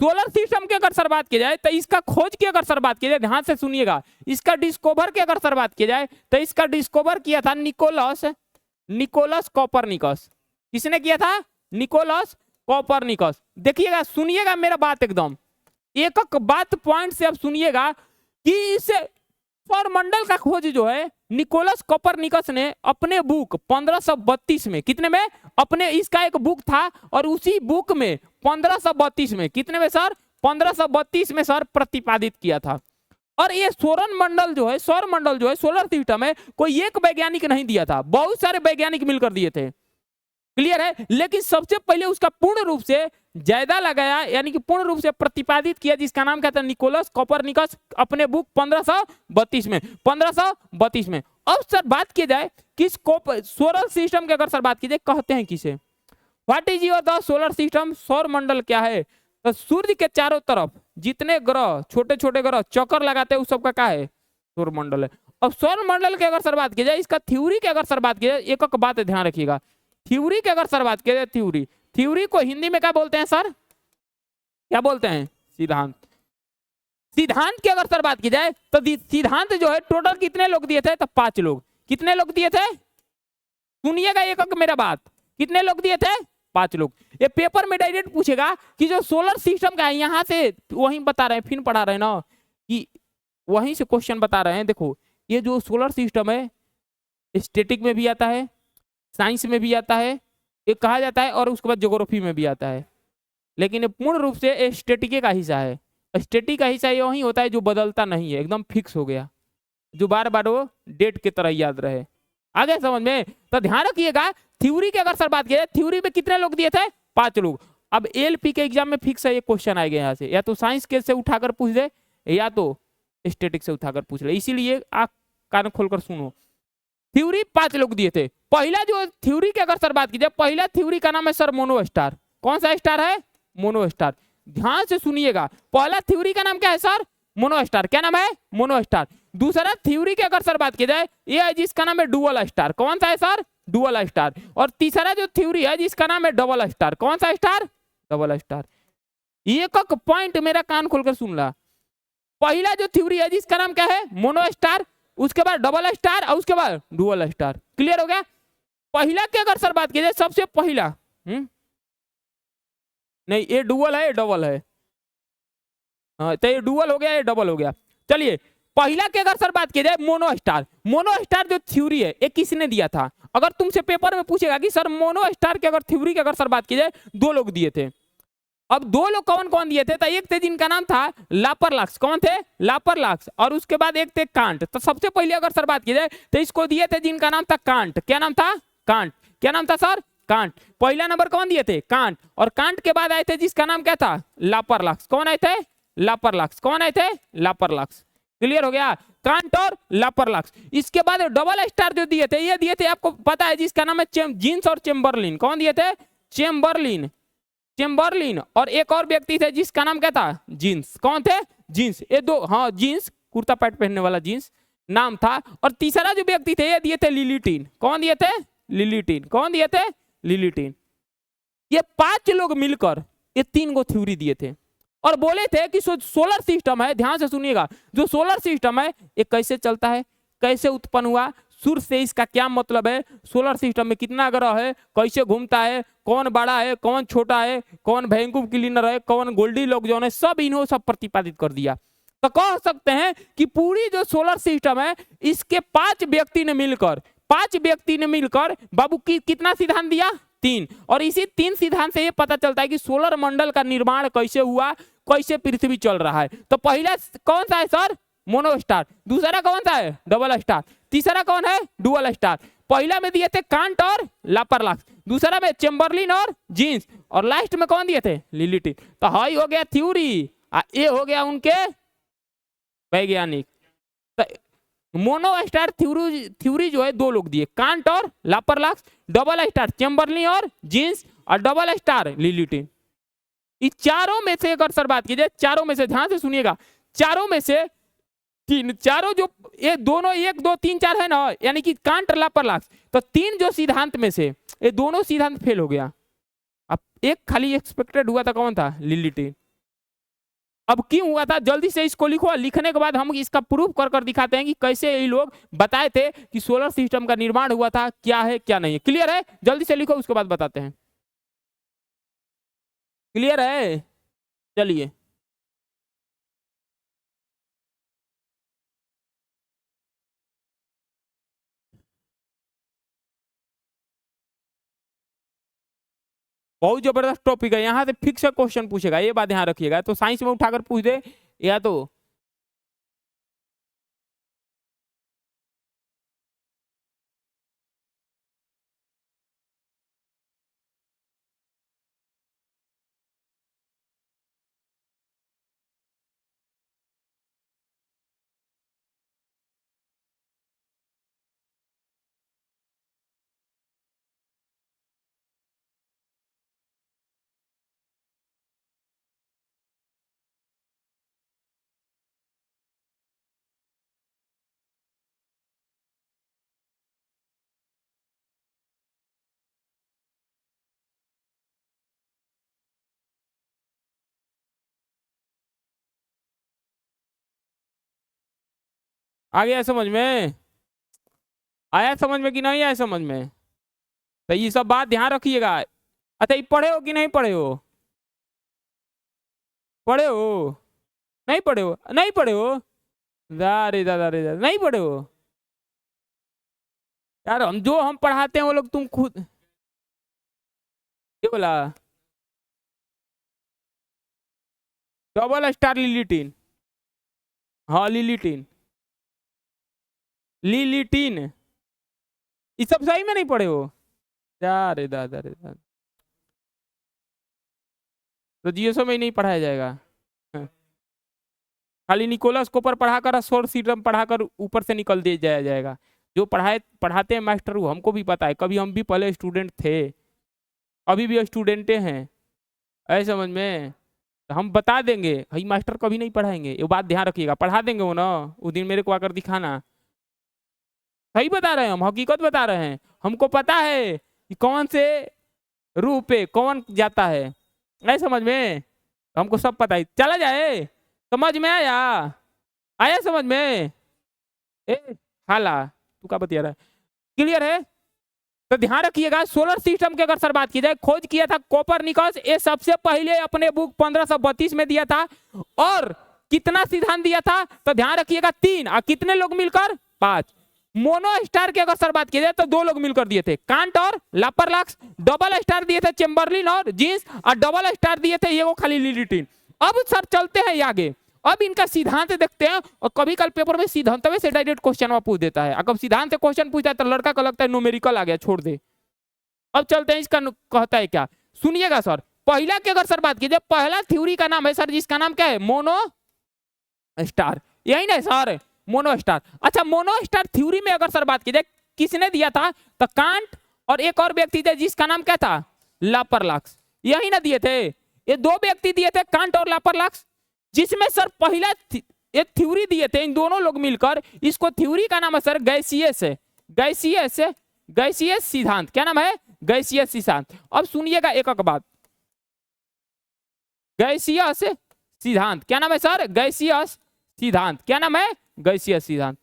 Solar system की अगर sir बात की जाए तो इसका खोज की अगर सर बात की जाए, ध्यान से सुनिएगा, इसका डिस्कवर की अगर सर बात की जाए तो इसका डिस्कवर किया था निकोलस कॉपरनिकस। किसने किया था? Nicholas Copernicus. देखिएगा, सुनिएगा मेरा बात एकदम, एक एक बात पॉइंट से अब सुनिएगा कि इस सौरमंडल का खोज जो है निकोलस कॉपरनिकस ने अपने बुक 1532 में, कितने में? अपने, इसका एक बुक था और उसी बुक में 1532 में, कितने में सर? 1532 में सर प्रतिपादित किया था। और ये सौरमंडल जो है सोलर सिस्टम है, कोई एक वैज्ञानिक नहीं दिया था, बहुत सारे वैज्ञानिक मिलकर दिए थे। क्लियर है? लेकिन सबसे पहले उसका पूर्ण रूप से जायदा लगाया, यानी कि पूर्ण रूप से प्रतिपादित किया, जिसका नाम क्या था? निकोलस कॉपरनिकस, अपने बुक 1532 में। अब सर बात की जाए कि सोलर सिस्टम की अगर सर बात की जाए, कहते हैं किसे? What is your the solar system? सौर मंडल क्या है? तो सूर्य के चारों तरफ जितने ग्रह, छोटे छोटे ग्रह चक्कर लगाते हैं, उस सबका क्या है? सौर मंडल है। अब सौर मंडल की अगर सर बात की जाए, इसका थ्योरी की अगर सर बात की जाए, एक एक बात ध्यान रखिएगा, थ्योरी की अगर सर बात की जाए, थ्योरी को हिंदी में क्या बोलते हैं सर? क्या बोलते हैं? सिद्धांत। सिद्धांत की अगर सर बात की जाए तो सिद्धांत जो है टोटल कितने लोग दिए थे? तो 5 लोग। कितने लोग दिए थे? सुनिएगा एक एक मेरा बात, कितने लोग दिए थे? 5 लोग। ये पेपर में डायरेक्ट पूछेगा कि जो सोलर सिस्टम का है, यहां से वहीं बता रहे हैं, फिर पढ़ा रहे हैं ना, कि वहीं से क्वेश्चन बता रहे हैं। देखो, ये जो सोलर सिस्टम है स्टैटिक में भी आता है, साइंस में भी आता है, ये कहा जाता है, और उसके बाद ज्योग्राफी में भी आता है। लेकिन ये पूर्ण रूप से स्टैटिक का हिस्सा है। स्टैटिक का हिस्सा वही होता है जो बदलता नहीं है, एकदम फिक्स हो गया, जो बार बार वो डेट की तरह याद रहे। आगे समझ में? तो ध्यान रखिएगा, थ्योरी की अगर सर बात की जाए, थ्योरी में कितने लोग दिए थे? 5 लोग। अब एलपी के एग्जाम में फिक्स है ये क्वेश्चन आएगा, यहाँ से या तो साइंस के से उठाकर पूछ दे, या तो स्टैटिक से उठाकर पूछ ले, इसीलिए आप कान खोलकर सुनो। थ्योरी 5 लोग दिए थे। पहला जो थ्योरी की अगर सर बात की जाए, पहला थ्योरी का नाम है सर मोनोस्टार। कौन सा स्टार है? मोनोस्टार। ध्यान से सुनिएगा, पहला थ्योरी का नाम क्या है सर? मोनोस्टार। क्या नाम है? मोनोस्टार। दूसरा थ्योरी की अगर सर बात की जाए, ये है जिसका नाम है डुअल स्टार। कौन सा है सर? Dual star. और तीसरा जो थ्योरी है जिसका नाम है डबल स्टार। कौन सा स्टार? Double star. एक एक पॉइंट मेरा कान खोलकर सुन ला। पहला जो थ्योरी है जिसका नाम क्या है? मोनोस्टार, उसके बाद डबल स्टार, और उसके बाद डुअल स्टार। क्लियर हो गया? पहला की अगर सर बात की जाए, सबसे पहला नहीं, ये डुअल है, ये डबल है, तो ये डुअल हो गया, ये डबल हो गया। चलिए, पहला की अगर सर बात की जाए, मोनोस्टार जो थ्योरी है, ये किसने दिया था? अगर तुमसे पेपर में पूछेगा कि सर मोनोस्टार की अगर थ्योरी की अगर सर बात की जाए, 2 लोग दिए थे। अब 2 लोग कौन कौन दिए थे? तो एक थे जिनका नाम था लापरलाक्स। कौन थे? लापरलाक्स। और उसके बाद एक थे कांट। तो सबसे पहले अगर सर बात की जाए तो इसको दिए थे जिनका नाम था कांट। क्या नाम था? कांट। क्या नाम था सर? कांट। पहला नंबर कौन दिए थे? कांट। और कांट के बाद आए थे जिसका नाम क्या था? लापरलाक्स। कौन आए थे? लापरलाक्स। कौन आए थे? लापरलाक्स। क्लियर हो गया? कांट और लापरलाक्स। इसके बाद डबल स्टार जो दिए थे, ये दिए थे, आपको पता है, जिसका नाम है जीन्स और चेम्बरलिन। कौन दिए थे? चेम्बरलिन। और एक और व्यक्ति थे जिसका नाम क्या था? जीन्स। कौन थे? जीन्स। ये 2, हाँ, जीन्स, कुर्ता पैंट पहनने वाला जीन्स नाम था। और तीसरा जो व्यक्ति थे, ये दिए थे लिलिटीन। कौन दिए थे? लिलिटीन। कौन दिए थे? लिलिटीन। ये 5 लोग मिलकर ये 3 गो थ्योरी दिए थे और बोले थे कि सोलर सिस्टम है, ध्यान से सुनिएगा, जो सोलर सिस्टम है ये कैसे चलता है, कैसे उत्पन्न हुआ, सूर्य से इसका क्या मतलब है, सोलर सिस्टम में कितना ग्रह है, कैसे घूमता है, कौन बड़ा है, कौन छोटा है, कौन वैक्यूम क्लीनर है, कौन गोल्डीलॉक्स जोन है, सब इन्होंने सब प्रतिपादित कर दिया। तो कह सकते हैं कि पूरी जो सोलर सिस्टम है, इसके 5 व्यक्ति ने मिलकर बाबू की कितना सिद्धांत दिया? 3। और इसी 3 सिद्धांत से ये पता चलता है कि सोलर मंडल का निर्माण कैसे हुआ, कैसे पृथ्वी चल रहा है। तो पहला कौन सा है सर? मोनोस्टार। दूसरा कौन सा है? Double star. तीसरा कौन है? Dual star. पहला में दिए थे कांट और लापरलाक्स, दूसरा में चेम्बरलिन और जीन्स, और लास्ट में कौन दिए थे? लिलिटीन। तो हाई हो गया थ्योरी, ये हो गया उनके वैज्ञानिक। तो मोनोस्टार थ्योरी जो है 2 लोग दिए, कांट और लापरलाक्स। डबल स्टार चेम्बरलिन और जीन्स, और डबल स्टार लिलिटीन। इस चारों में से अगर सर बात कीजिए, चारों में से ध्यान से सुनिएगा, चारों में से 3, चारों जो ये दोनों 1 2 3 4 है ना, यानी कि कांट लापरलाक्स, तो 3 जो सिद्धांत में से ये दोनों सिद्धांत फेल हो गया। अब एक खाली एक्सपेक्टेड हुआ था, कौन था? लिलिटीन। अब क्यों हुआ था, जल्दी से इसको लिखो। लिखने के बाद हम इसका प्रूफ कर कर दिखाते हैं कि कैसे ये लोग बताए थे कि सोलर सिस्टम का निर्माण हुआ था, क्या है क्या नहीं है। क्लियर है, जल्दी से लिखो, उसके बाद बताते हैं। क्लियर है, चलिए। बहुत जबरदस्त टॉपिक है, यहाँ से फिक्स क्वेश्चन पूछेगा, ये बात ध्यान रखिएगा। तो साइंस में उठाकर पूछ दे या तो आ गया समझ में? आया समझ में कि नहीं आया समझ में? तो ये सब बात ध्यान रखिएगा। अच्छा, ये पढ़े हो कि नहीं पढ़े हो? पढ़े हो? नहीं पढ़े हो? नहीं पढ़े हो? अरे दादा, अरे दादा, नहीं पढ़े हो यार। हम जो हम पढ़ाते हैं वो लोग तुम खुद क्या बोला? डबल स्टार लिलिटीन, हाँ लिलिटीन, लिलिटीन, ये सब सही में नहीं पढ़े हो? अरे दादा, अरे दादा, तो जीएसओ में ही नहीं पढ़ाया जाएगा? हाँ। खाली निकोलस कोपर पढ़ाकर सोलर सिस्टम पढ़ाकर ऊपर से निकल दिया जाया जाएगा। जो पढ़ाते हैं मास्टर वो हमको भी पता है, कभी हम भी पहले स्टूडेंट थे, अभी भी स्टूडेंटे हैं, ऐसे समझ में। तो हम बता देंगे, भाई मास्टर कभी नहीं पढ़ाएंगे, ये बात ध्यान रखिएगा। पढ़ा देंगे वो ना, उस दिन मेरे को आकर दिखाना। सही बता रहे हैं, हम हकीकत बता रहे हैं। हमको पता है कि कौन से रूह पे कौन जाता है, ऐसे समझ में। हमको सब पता है, चला जाए। समझ में आया? आया समझ में? ए हाला, तू क्या बतिया रहा है? क्लियर है? तो ध्यान रखिएगा, सोलर सिस्टम की अगर सर बात की जाए, खोज किया था कोपरनिकस। ये सबसे पहले अपने बुक 1532 में दिया था। और कितना सिद्धांत दिया था? तो ध्यान रखिएगा 3। और कितने लोग मिलकर? 5। मोनो स्टार की अगर सर बात की जाए तो 2 लोग मिलकर दिए थे, कांट और लापरलाक्स। डबल स्टार दिए थे चेम्बरलिन और जीन्स। और डबल स्टार दिए थे ये वो खाली लिलिटीन। अब सर चलते हैं आगे, अब इनका सिद्धांत देखते हैं। और कभी कल पेपर में सिद्धांत से डायरेक्ट क्वेश्चन पूछ देता है। अगर सिद्धांत से क्वेश्चन पूछता है तो लड़का को लगता है न्यूमेरिकल आ गया, छोड़ दे। अब चलते हैं, इसका कहता है क्या, सुनिएगा सर। पहला की अगर सर बात कीजिए, पहला थ्योरी का नाम है सर, जिसका नाम क्या है? मोनो स्टार, यही ना सर? Mono star. अच्छा, मोनो स्टार थ्योरी में अगर सर बात की जाए, किसने दिया था? तो कांट और एक और व्यक्ति थे जिसका नाम क्या था? लापरलाक्स। यही ना दिए थे? ये 2 व्यक्ति दिए थे, कांट और लापरलाक्स। जिसमें सर पहला एक थ्योरी दिए थे इन दोनों लोग मिलकर। इसको थ्योरी का नाम है सर गैसियस है, गैसियस, गैसियस सिद्धांत। क्या नाम है? गैसियस सिद्धांत। अब सुनिएगा एक एक बात। गैसियस सिद्धांत, क्या नाम है सर? गैसियस सिद्धांत। क्या नाम है? गैसियस सिद्धांत।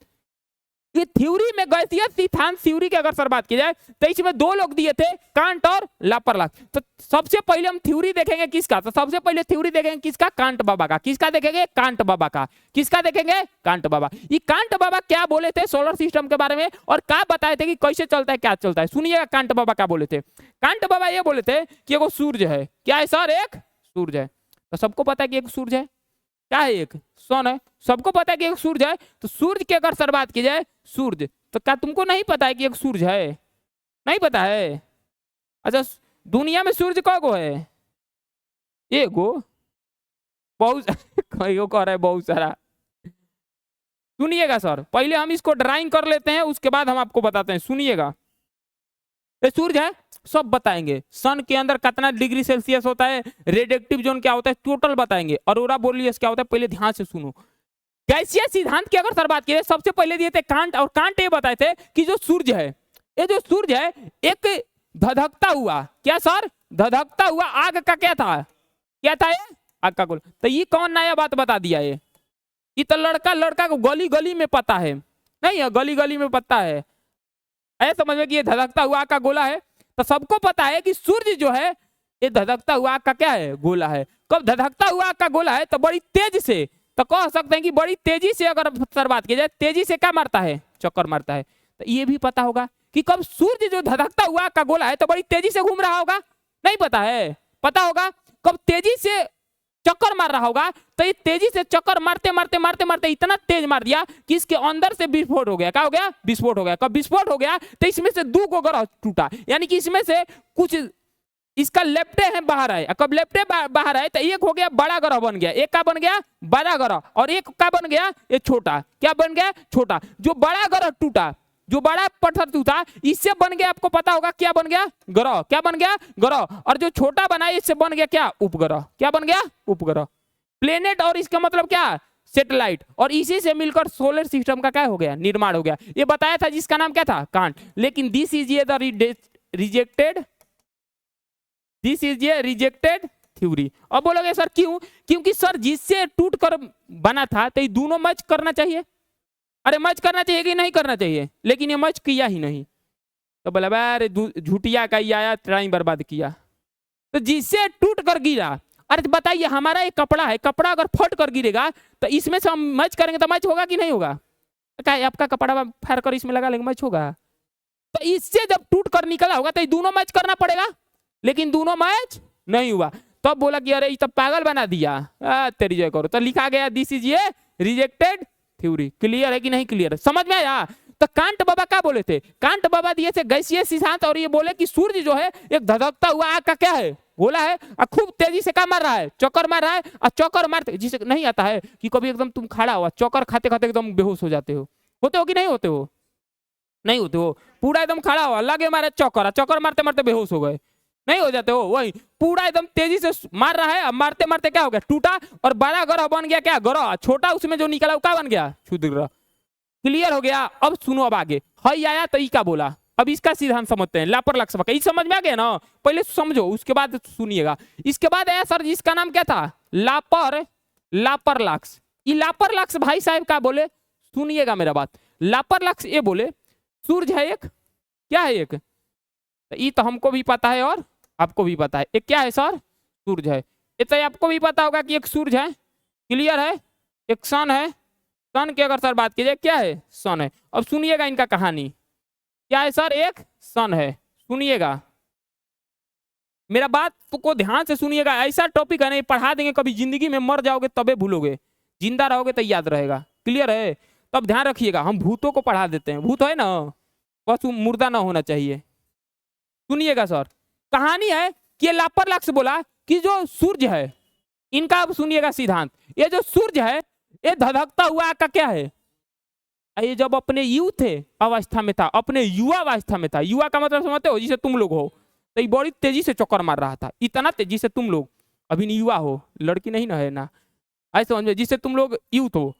ये थ्योरी में गैसियस सिद्धांत थ्योरी की अगर सर बात की जाए तो इसमें 2 लोग दिए थे, कांट और लापरलाक्स। तो सबसे पहले हम थ्योरी देखेंगे किसका? तो सबसे पहले थ्योरी देखेंगे किसका? कांट बाबा का। किसका देखेंगे? कांट बाबा का। किसका देखेंगे? कांट बाबा। ये कांट बाबा क्या बोले थे सोलर सिस्टम के बारे में, और क्या बताए थे कि कैसे चलता है, क्या चलता है? सुनिएगा कांट बाबा क्या बोले थे। कांट बाबा ये बोले थे कि एगो सूर्य है। क्या है सर? एक सूर्य है। तो सबको पता है कि एक सूर्य है। क्या है? एक सन है। सबको पता है कि एक सूर्य है। तो सूर्य की अगर सर बात की जाए, सूर्य, तो क्या तुमको नहीं पता है कि एक सूर्य है? नहीं पता है? अच्छा, दुनिया में सूर्य कौन है? एगो? बहुत कह रहा है बहुत सारा। सुनिएगा सर, पहले हम इसको ड्राइंग कर लेते हैं, उसके बाद हम आपको बताते हैं। सुनिएगा, ये सूर्य है, सब बताएंगे। सन के अंदर कितना डिग्री सेल्सियस होता है, रेडिएक्टिव जोन क्या होता है, टोटल बताएंगे। ऑरोरा बोरियस क्या होता है, पहले ध्यान से सुनो। गैसीय सिद्धांत की अगर सर बात की सबसे पहले दिए थे कांट, और कांट ये बताए थे कि जो सूर्य है, ये जो सूर्य है एक धधकता हुआ, क्या सर? धधकता हुआ आग का क्या था? क्या था ये? आग का गोला। तो ये कौन नया बात बता दिया ये तो लड़का लड़का को गली गली में पता है, नहीं है गली गली में पता है। ऐसा समझ में कि ये धधकता हुआ आग का गोला है। तो सबको पता है कि सूर्य जो है ये धधकता हुआ आग का क्या है, गोला है। कब धधकता हुआ आग का गोला है तो बड़ी तेज से, तो कह सकते हैं कि बड़ी तेजी से अगर सर बात की जाए, तेजी से क्या मारता है, चक्कर मारता है। तो ये भी पता होगा कि कब सूर्य जो धधकता हुआ आग का गोला है तो बड़ी तेजी से घूम रहा होगा, नहीं पता है, पता होगा कब तेजी से चक्कर मार रहा होगा। तो ये तेजी से चक्कर मारते मारते मारते मारते इतना तेज मार दिया कि इसके अंदर से विस्फोट हो गया। क्या हो गया, विस्फोट हो गया। कब विस्फोट हो गया तो इसमें से 2 को ग्रह टूटा, यानी कि इसमें से कुछ इसका लेप्टे है बाहर आए। कब लेप्टे बाहर आए तो एक हो गया बड़ा ग्रह बन गया, एक का बन गया बड़ा ग्रह, और एक का बन गया ये छोटा। क्या बन गया, छोटा। जो बड़ा ग्रह टूटा, जो बड़ा पत्थर टूटा, इससे बन गया, आपको पता होगा क्या बन गया, ग्रह। क्या बन गया, ग्रह। और जो छोटा बना इससे बन गया क्या, उपग्रह। क्या बन गया, उपग्रह, प्लेनेट। और इसका मतलब क्या, सैटेलाइट। और इसी से मिलकर सोलर सिस्टम का क्या हो गया, निर्माण हो गया। ये बताया था जिसका नाम क्या था, कांट। लेकिन दिस इज ये रिजेक्टेड थ्योरी। अब बोलोगे सर क्यों, क्योंकि सर जिससे टूट कर बना था तो ये दोनों मैच करना चाहिए। अरे मैच करना चाहिए कि नहीं करना चाहिए, लेकिन ये मैच किया ही नहीं। तो बोला अरे झूठिया का ही आया, टाइम बर्बाद किया। तो जिससे टूट कर गिरा, अरे बताइए हमारा एक कपड़ा है, कपड़ा अगर फट कर गिरेगा तो इसमें से हम मैच करेंगे तो मैच होगा कि नहीं होगा। क्या आपका कपड़ा फाड़ कर इसमें लगा लेंगे, मैच होगा। तो इससे जब टूट कर निकला होगा तो दोनों मैच करना पड़ेगा, लेकिन दोनों मैच नहीं हुआ। तब तो बोला कि अरे ये तो पागल बना दिया, तेरी जय करो। तो लिखा गया दिस इज ये रिजेक्टेड थ्योरी। क्लियर है कि नहीं, क्लियर है, समझ में आया। तो कांट बाबा क्या बोले थे, कांट बाबा दिए थे गैसीय सिद्धांत, और ये बोले कि सूर्य जो है एक धधकता हुआ आग का क्या है, गोला है, और खूब तेजी से क्या मार रहा है, चक्कर मार रहा है। और चक्कर मारते जिसे नहीं आता है कि कभी एकदम तुम खड़ा हुआ चक्कर खाते खाते एकदम बेहोश हो जाते हो, होते हो कि नहीं होते हो, नहीं होते हो। पूरा एकदम खड़ा हुआ लगे मारे चक्कर, चक्कर मारते मारते बेहोश हो गए, नहीं हो जाते हो। वही पूरा एकदम तेजी से मार रहा है, मारते मारते क्या हो गया, टूटा, और बड़ा ग्रह बन गया क्या, ग्रह। छोटा उसमें जो निकला वो क्या बन गया, क्षुद्र ग्रह। क्लियर हो गया। अब सुनो, अब आगे हई आया तो ई का बोला। अब इसका सिद्धांत समझते हैं, लापरवाक्ष का। समझ में आ गया ना, पहले समझो उसके बाद सुनिएगा। इसके बाद आया सर जिसका नाम क्या था, लापरवाक्ष। ये लापरवाक्ष भाई साहब का बोले, सुनिएगा मेरा बात। लापरवाक्ष ये बोले सूर्य है एक, क्या है एक, ये तो हमको भी पता है और आपको भी पता है। एक क्या है सर, सूर्य है। ये तो आपको भी पता होगा कि एक सूर्य है, क्लियर है। एक सन है, सन की अगर सर बात कीजिए क्या है, सन है। अब सुनिएगा इनका कहानी, क्या है सर, एक सन है। सुनिएगा मेरा बात को ध्यान से सुनिएगा। ऐसा टॉपिक है नहीं पढ़ा देंगे, कभी जिंदगी में मर जाओगे तबे भूलोगे, जिंदा रहोगे तो याद रहेगा। क्लियर है, तब ध्यान रखिएगा। हम भूतों को पढ़ा देते हैं, भूत है ना, बस मुर्दा ना होना चाहिए। सुनिएगा सर, कहानी है कि ये लापरवाक्ष बोला कि जो सूर्य है, इनका अब सुनिएगा सिद्धांत। ये जो सूर्य है ये धधकता हुआ का क्या है, ये जब अपने यूथ अवस्था में था, अपने युवा अवस्था में था, युवा का मतलब समझते हो, जिसे तुम लोग हो, तो ये बड़ी तेजी से चक्कर मार रहा था। इतना तेजी से तुम लोग अभी नहीं युवा हो, लड़की नहीं ना है ना, ऐसे समझो जिससे तुम लोग यूथ हो।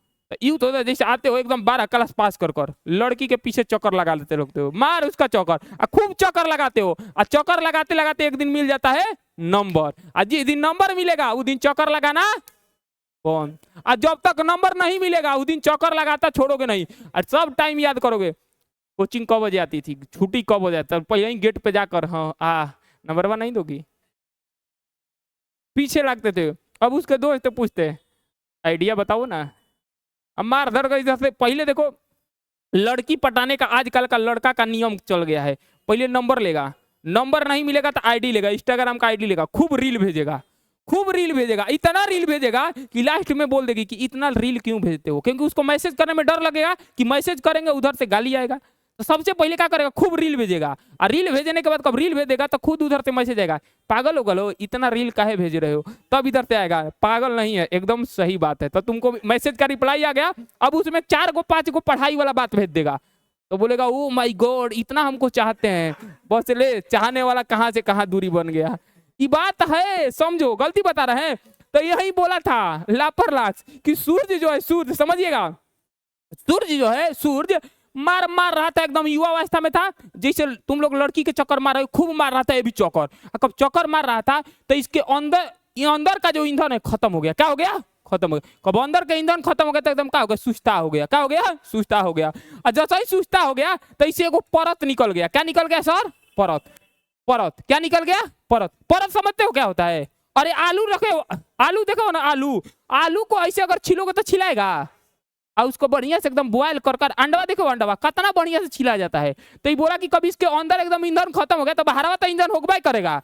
यूथ होता है जैसे आते हो एकदम 12 क्लास पास कर कर लड़की के पीछे चक्कर लगा लेते हो, मार उसका चक्कर, खूब चक्कर लगाते हो। और चक्कर लगाते लगाते एक दिन मिल जाता है नंबर, और जिस दिन नंबर मिलेगा उस दिन चक्कर लगाना कौन। और जब तक नंबर नहीं मिलेगा उस दिन चक्कर लगाता छोड़ोगे नहीं, और सब टाइम याद करोगे। कोचिंग कब हो जाती थी, छुट्टी कब हो जाता, पहले ही गेट पे जाकर हाँ नंबरवा नहीं दोगी, पीछे लगते थे। अब उसके दोस्त पूछते आइडिया बताओ ना, अब मार धर गई। जैसे पहले देखो लड़की पटाने का आजकल का लड़का का नियम चल गया है, पहले नंबर लेगा, नंबर नहीं मिलेगा तो आईडी लेगा, इंस्टाग्राम का आईडी लेगा, खूब रील भेजेगा, खूब रील भेजेगा, इतना रील भेजेगा कि लास्ट में बोल देगी कि इतना रील क्यों भेजते हो, क्योंकि उसको मैसेज करने में डर लगेगा कि मैसेज करेंगे उधर से गाली आएगा। तो सबसे पहले क्या करेगा, खूब रील भेजेगा, और रील भेजने के बाद कब रील भेजेगा तो खुद उधर से मैसेज आएगा, पागल हो गलो इतना रील काहे भेज रहे हो, तब इधर से आएगा, पागल नहीं है, एकदम सही बात है। तो तुमको मैसेज का रिप्लाई आ गया, अब उसमें 4 को 5 को पढ़ाई वाला बात भेज देगा, तो बोलेगा ओ माय गॉड इतना हमको चाहते हैं, बस ले चाहने वाला कहाँ से कहाँ दूरी बन गया। ये बात है, समझो, गलती बता रहे हैं। तो यही बोला था लापरवाक्ष कि सूर्य जो है, सूर्य समझिएगा, सूर्य जो है, सूर्य मार रहा था, एकदम युवा अवस्था में था, जैसे तुम लोग लड़की के चक्कर मार रहे हो, खूब मार रहा था ये भी चक्कर। कब चक्कर मार रहा था तो इसके अंदर ये अंदर का जो ईंधन है खत्म हो गया। क्या हो गया? खत्म हो गया। कब अंदर का ईंधन खत्म हो गया तो एकदम क्या हो गया? सुस्ता हो गया। क्या हो गया? सुस्ता हो गया। और जैसा ही सुस्ता हो गया तो इसे एगो परत निकल गया। क्या निकल गया सर? परत। परत क्या निकल गया? परत। परत समझते हो क्या होता है? अरे आलू रखे हो, आलू देखो ना, आलू, आलू को ऐसे अगर छिलोगे तो छिलाएगा, और उसको बढ़िया से एकदम बॉयल कर कर, अंडवा देखो, अंडवा कितना बढ़िया से छिला जाता है। तो ये बोला कि कभी इसके अंदर एकदम ईंधन खत्म हो गया तो बाहर तो ईंधन होगा ही करेगा।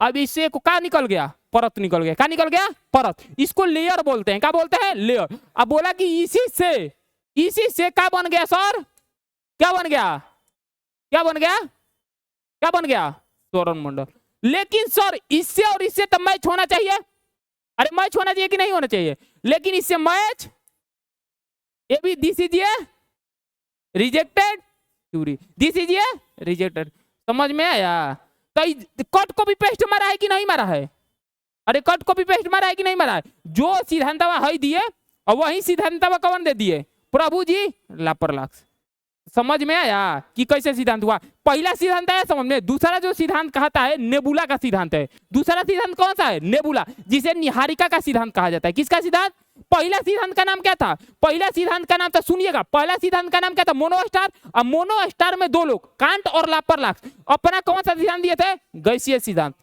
अब इससे को क्या निकल गया? परत निकल गया। क्या निकल गया? परत। इसको लेयर बोलते हैं। क्या बोलते हैं? लेयर। अब बोला कि इसी से क्या बन गया सर? क्या बन गया? क्या बन गया? क्या बन गया? सौरमंडल। लेकिन सर इससे और इससे तो मैच होना चाहिए। अरे मैच होना चाहिए कि नहीं होना चाहिए? लेकिन इससे मैच, ये भी this is a rejected theory, this is a rejected. समझ में आया? तो कट कॉपी पेस्ट मारा है कि नहीं मारा है? अरे कट कॉपी पेस्ट मारा है कि नहीं मारा है? जो सिद्धांतवा है दिए और वही सिद्धांतवा कौन दे दिए? प्रभु जी लापरवाही। समझ में आया कि कैसे सिद्धांत हुआ? पहला सिद्धांत आया समझ में। दूसरा जो सिद्धांत कहता है नेबुला का सिद्धांत है। दूसरा सिद्धांत कौन सा है? नेबुला, जिसे निहारिका का सिद्धांत कहा जाता है। किसका सिद्धांत? पहला सिद्धांत का नाम क्या था? पहला सिद्धांत का नाम था, सुनिएगा, पहला सिद्धांत का नाम क्या था? मोनोस्टार। अब मोनोस्टार में दो लोग, कांट और लापरवाही, अपना कौन सा सिद्धांत दिए थे? गैसीय सिद्धांत।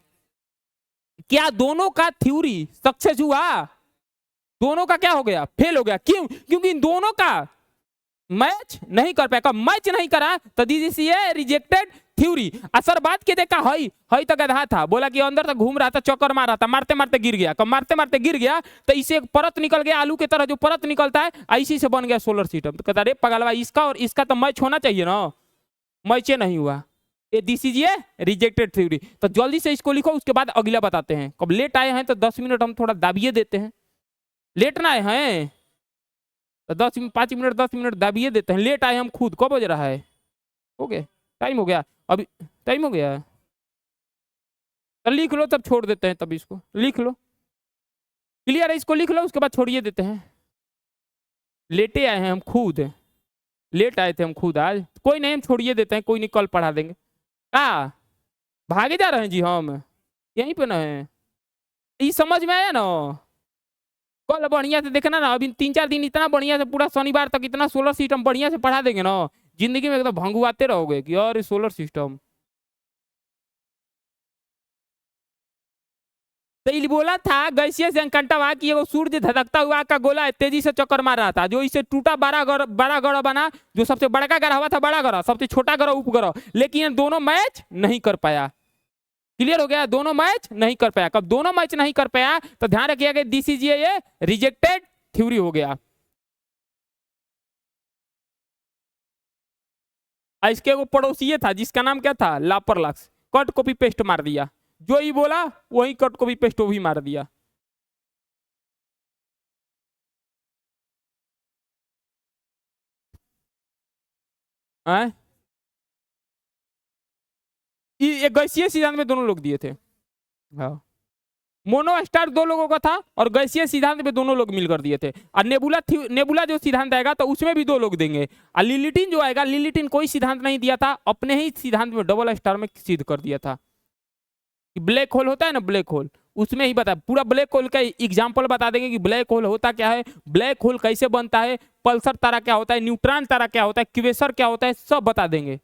क्या दोनों का थ्योरी सक्सेस हुआ? दोनों का क्या हो गया? फेल हो गया। क्यों? क्योंकि इन दोनों का मैच नहीं कर पाया। मैच नहीं करा तो this is a rejected theory. असर बात के देखा हई तो गधा था, बोला कि अंदर तक घूम रहा था, चक्कर मार रहा था, मारते मारते गिर गया। कब मारते मारते गिर गया तो इसे एक परत निकल गया, आलू की तरह जो परत निकलता है, इसी से बन गया सोलर सिस्टम। तो कहता अरे पगलवा, इसका और इसका तो मैच होना चाहिए ना, मैच नहीं हुआ। ये this is a rejected theory. तो जल्दी से इसको लिखो, उसके बाद अगला बताते हैं। कब लेट आए हैं तो 10 मिनट हम थोड़ा दाबिए देते हैं। लेट ना आए हैं तो 5 मिनट 10 मिनट दाबिए देते हैं। लेट आए हम खुद। कब बज रहा है? हो गया टाइम, हो गया अभी, टाइम हो गया। तो लिख लो तब छोड़ देते हैं, तब इसको लिख लो, क्लियर है? इसको लिख लो, उसके बाद छोड़िए देते हैं। लेटे आए हैं हम खुद, लेट आए थे हम खुद आज। कोई नहीं, हम छोड़िए देते हैं, कोई नहीं, कल पढ़ा देंगे। हाँ भागे जा रहे हैं जी, हम यहीं पे ना है। ये समझ में आया ना? कल बढ़िया से देखना ना, अभी 3-4 दिन इतना बढ़िया से, पूरा शनिवार तक इतना सोलर सिस्टम बढ़िया से पढ़ा देंगे ना, जिंदगी में एकदम भंगुआते रहोगे कि यार सोलर सिस्टम। तो ये बोला था गैसीय संकटवा कि वो सूर्य धधकता हुआ का गोला तेजी से चक्कर मार रहा था, जो इसे टूटा बड़ा ग्रह बना, जो सबसे बड़ा ग्रह हुआ था बड़ा ग्रह, सबसे छोटा ग्रह उपग्रह, लेकिन दोनों मैच नहीं कर पाया। क्लियर हो गया? दोनों मैच नहीं कर पाया। कब दोनों मैच नहीं कर पाया तो ध्यान रखिएगा, दिस इज ये रिजेक्टेड थ्योरी हो गया। इसके वो पड़ोसी था जिसका नाम क्या था? लापरवाही। कट कॉपी पेस्ट मार दिया, जो ही बोला वही कट कॉपी पेस्ट वो भी मार दिया। ये गैसीय सिद्धांत में दोनों लोग दिए थे। हाँ, मोनो स्टार 2 लोगों का था और गैसीय सिद्धांत में दोनों लोग मिलकर दिए थे। और नेबुला जो सिद्धांत आएगा तो उसमें भी 2 लोग देंगे। और लिलिटिन जो आएगा, लिलिटिन कोई सिद्धांत नहीं दिया था, अपने ही सिद्धांत में डबल स्टार में सिद्ध कर दिया था। ब्लैक होल होता है ना, ब्लैक होल, उसमें ही बता, पूरा ब्लैक होल का एग्जाम्पल बता देंगे कि ब्लैक होल होता क्या है, ब्लैक होल कैसे बनता है, पल्सर तारा क्या होता है, न्यूट्रॉन तारा क्या होता है, क्वेसर क्या होता है, सब बता देंगे।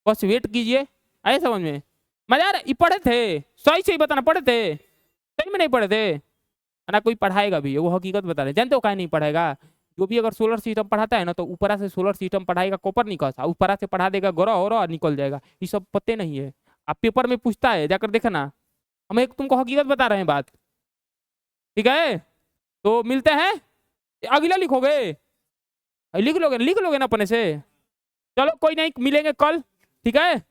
बस वेट कीजिए, आए समझ में? मजा आ रहा? ये पढ़े थे, सही से ही बताना, पढ़े थे? सही में नहीं पढ़े थे ना? कोई पढ़ाएगा भी, वो हकीकत बता रहे। जानते हो काहे नहीं पढ़ाएगा? जो भी अगर सोलर सिस्टम पढ़ाता है ना, तो ऊपरा से सोलर सिस्टम पढ़ाएगा कोपरनिकस, ऊपरा से पढ़ा देगा ग्रह और निकल जाएगा। ये सब पते नहीं है। आप पेपर में पूछता है, जाकर देखना। हम एक तुमको हकीकत बता रहे हैं बात, ठीक है? तो मिलते हैं, अगला लिखोगे, लिख लोगे ना अपने से? चलो कोई नहीं, मिलेंगे कल, ठीक है?